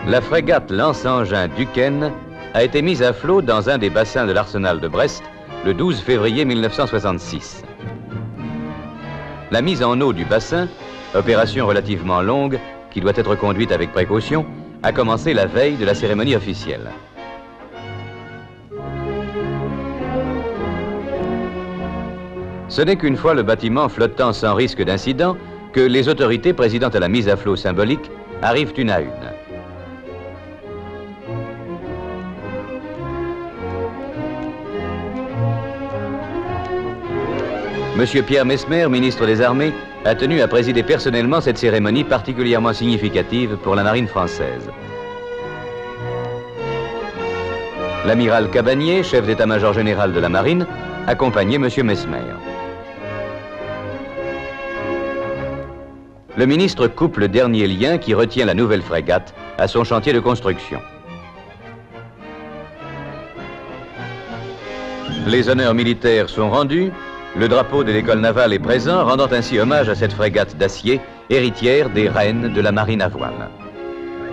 La frégate lance-engins Duquesne a été mise à flot dans un des bassins de l'arsenal de Brest le 12 février 1966. La mise en eau du bassin, opération relativement longue qui doit être conduite avec précaution, a commencé la veille de la cérémonie officielle. Ce n'est qu'une fois le bâtiment flottant sans risque d'incident que les autorités présidant à la mise à flot symbolique arrivent une à une. Monsieur Pierre Messmer, ministre des Armées, a tenu à présider personnellement cette cérémonie particulièrement significative pour la marine française. L'amiral Cabanier, chef d'état-major général de la marine, accompagnait monsieur Messmer. Le ministre coupe le dernier lien qui retient la nouvelle frégate à son chantier de construction. Les honneurs militaires sont rendus. Le drapeau de l'école navale est présent, rendant ainsi hommage à cette frégate d'acier, héritière des reines de la marine à voile.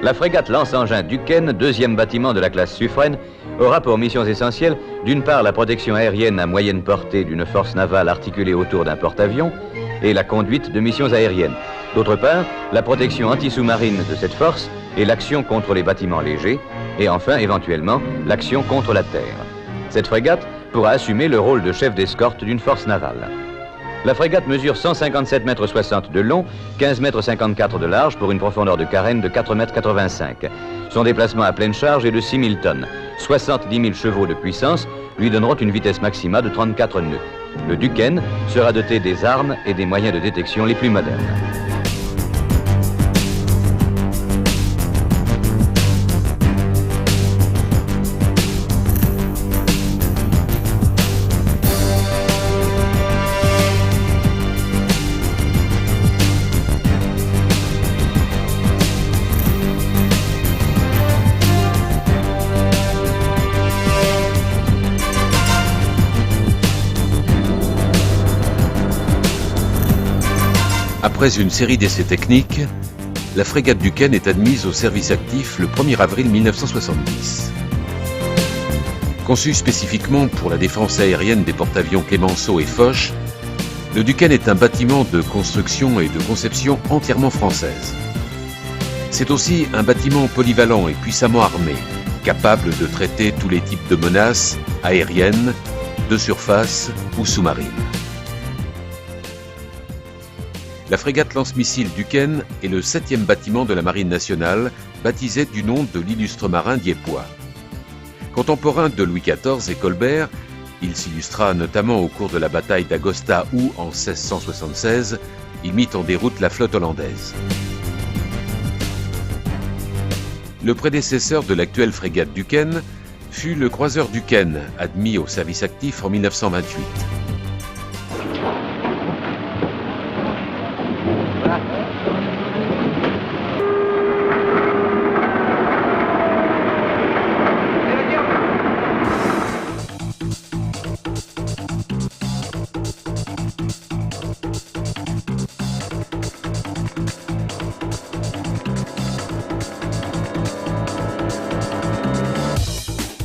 La frégate lance-engins Duquesne, deuxième bâtiment de la classe Suffren, aura pour missions essentielles, d'une part la protection aérienne à moyenne portée d'une force navale articulée autour d'un porte-avions et la conduite de missions aériennes. D'autre part, la protection anti-sous-marine de cette force et l'action contre les bâtiments légers, et enfin, éventuellement, l'action contre la terre. Cette frégate pourra assumer le rôle de chef d'escorte d'une force navale. La frégate mesure 157,60 m de long, 15,54 m de large pour une profondeur de carène de 4,85 m. Son déplacement à pleine charge est de 6 000 tonnes. 70 000 chevaux de puissance lui donneront une vitesse maximale de 34 nœuds. Le Duquesne sera doté des armes et des moyens de détection les plus modernes. Après une série d'essais techniques, la frégate Duquesne est admise au service actif le 1er avril 1970. Conçue spécifiquement pour la défense aérienne des porte-avions Clemenceau et Foch, le Duquesne est un bâtiment de construction et de conception entièrement française. C'est aussi un bâtiment polyvalent et puissamment armé, capable de traiter tous les types de menaces aériennes, de surface ou sous-marines. La frégate lance-missile Duquesne est le 7e bâtiment de la Marine nationale, baptisé du nom de l'illustre marin Diepois. Contemporain de Louis XIV et Colbert, il s'illustra notamment au cours de la bataille d'Agosta où, en 1676, il mit en déroute la flotte hollandaise. Le prédécesseur de l'actuelle frégate Duquesne fut le croiseur Duquesne, admis au service actif en 1928.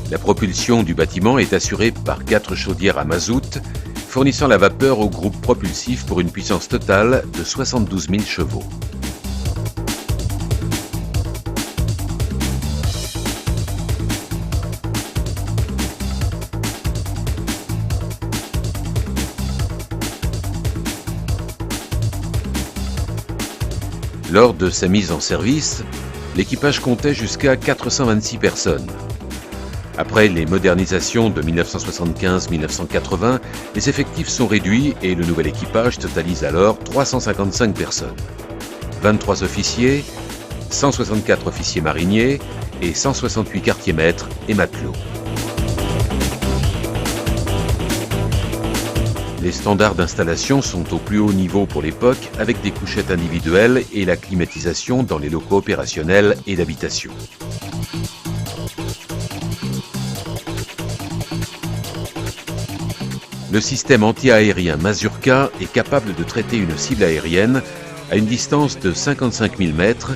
La propulsion du bâtiment est assurée par 4 chaudières à mazout, fournissant la vapeur au groupe propulsif pour une puissance totale de 72 000 chevaux. Lors de sa mise en service, l'équipage comptait jusqu'à 426 personnes. Après les modernisations de 1975-1980, les effectifs sont réduits et le nouvel équipage totalise alors 355 personnes. 23 officiers, 164 officiers mariniers et 168 quartiers-maîtres et matelots. Les standards d'installation sont au plus haut niveau pour l'époque, avec des couchettes individuelles et la climatisation dans les locaux opérationnels et d'habitation. Le système anti-aérien Mazurka est capable de traiter une cible aérienne à une distance de 55 000 mètres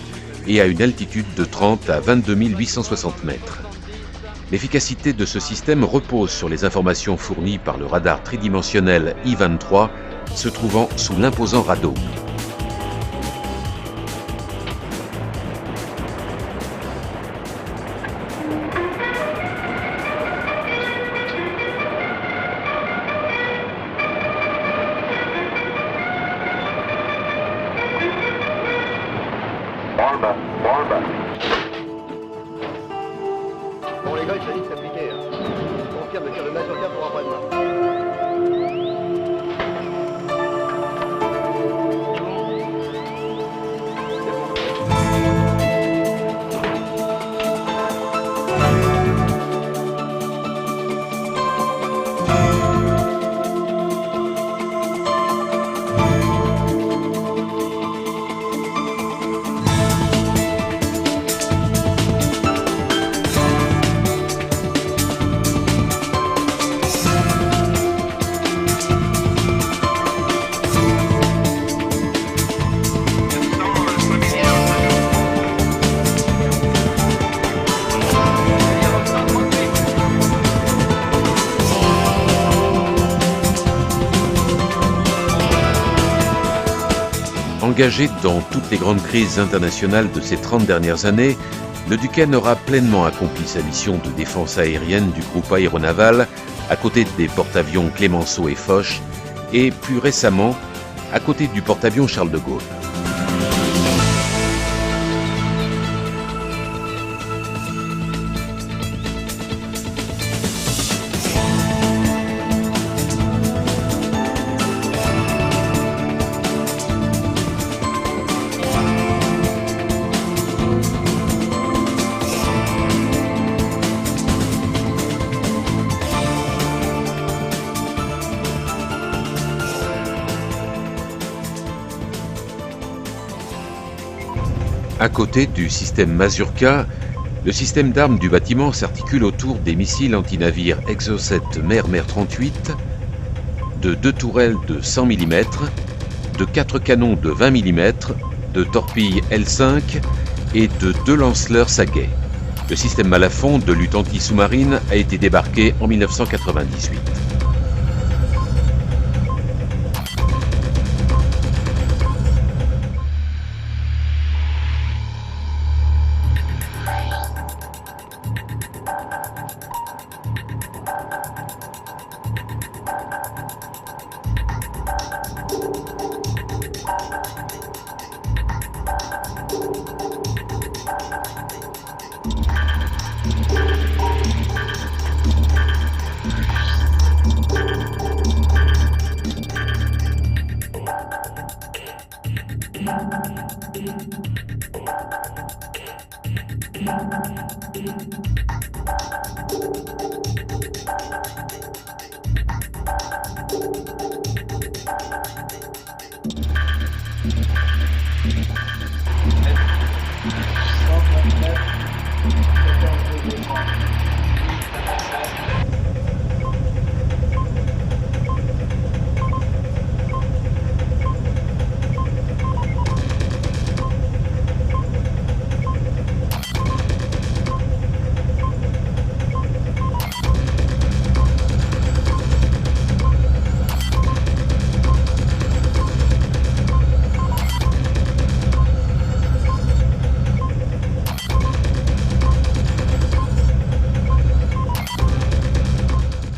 et à une altitude de 30 à 22 860 mètres. L'efficacité de ce système repose sur les informations fournies par le radar tridimensionnel I-23 se trouvant sous l'imposant radeau. Bon les gars, il s'agit de s'appliquer. On confirme le tir de Mazurka pour après-demain. Engagé dans toutes les grandes crises internationales de ces 30 dernières années, le Duquesne aura pleinement accompli sa mission de défense aérienne du groupe aéronaval à côté des porte-avions Clemenceau et Foch et plus récemment à côté du porte-avions Charles de Gaulle. À côté du système Mazurka, le système d'armes du bâtiment s'articule autour des missiles antinavires Exocet Mer 38, de 2 tourelles de 100 mm, de 4 canons de 20 mm, de torpilles L5 et de 2 lance-leurs Saguet. Le système Malafon de lutte anti-sous-marine a été débarqué en 1998.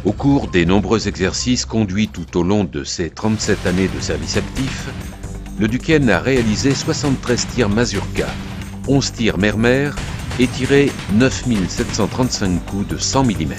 Au cours des nombreux exercices conduits tout au long de ses 37 années de service actif, le Duquesne a réalisé 73 tirs Mazurka, 11 tirs Mer et tiré 9735 coups de 100 mm.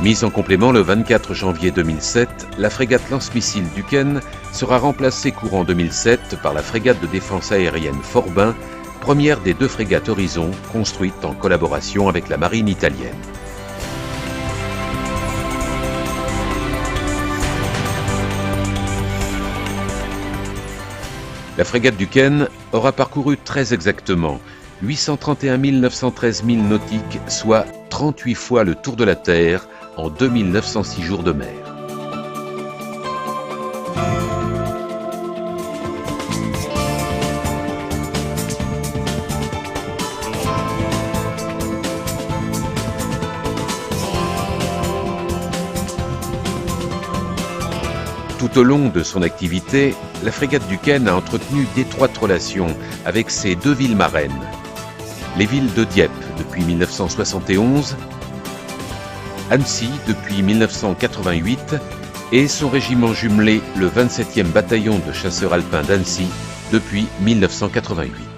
Mise en complément le 24 janvier 2007, la frégate lance-missile Duquesne sera remplacée courant 2007 par la frégate de défense aérienne Forbin, première des 2 frégates Horizon construites en collaboration avec la marine italienne. La frégate Duquesne aura parcouru très exactement 831 913 milles nautiques, soit 38 fois le tour de la Terre en 2906 jours de mer. Tout au long de son activité, la frégate Duquesne a entretenu d'étroites relations avec ses 2 villes marraines. Les villes de Dieppe depuis 1971, Annecy depuis 1988 et son régiment jumelé, le 27e bataillon de chasseurs alpins d'Annecy, depuis 1988.